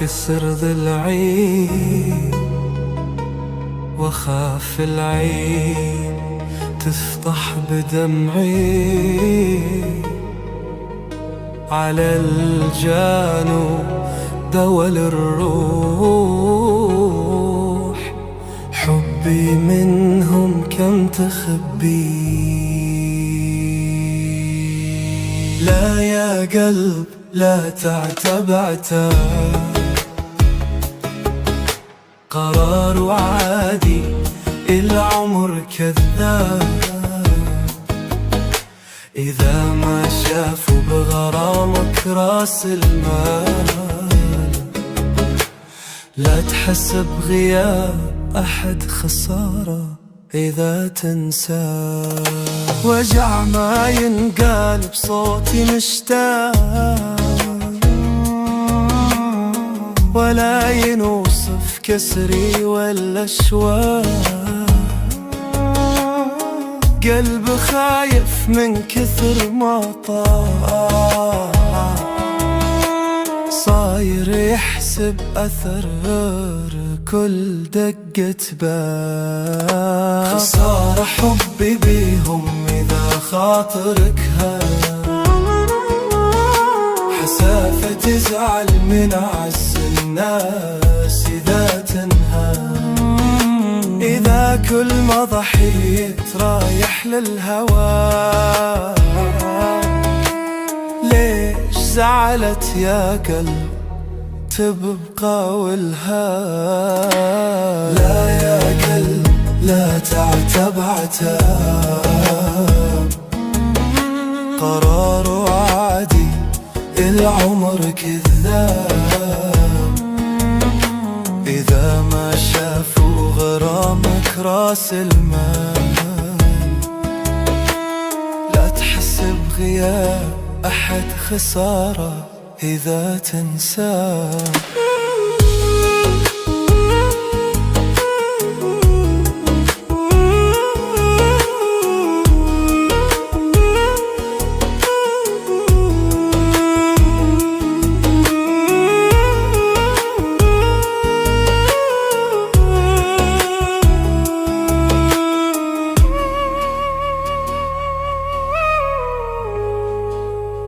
كسر ضلعي واخاف العين تفضح بدمعي، على الجانو دول الروح، حبي منهم كم تخبي. لا يا قلب لا تعتب عتاب، قرار عادي العمر كذاب، إذا ما شافوا بغرامك راس المال، لا تحسب غياب أحد خسارة إذا تنسى. وجع ما ينقال بصوتي مشتاق، ولا ينوصف كسري ولا شواق، قلب خايف من كثر ما طاح، صاير يحسب أثر كل دقة باب. خسارة حبي بيهم إذا خاطرك هان، حسافة تزعل من أعز الناس إذا تنهان، إذا كل ما ضحيت رايح للهوى. ليش زعلت يا قلب تبقى والهام؟ لا يا قلب لا تعتب عتاب، قرار عادي العمر كذاب، إذا ما شافوا غرامك راس المال، لا تحسب غياب أحد خسارة إذا تنساه.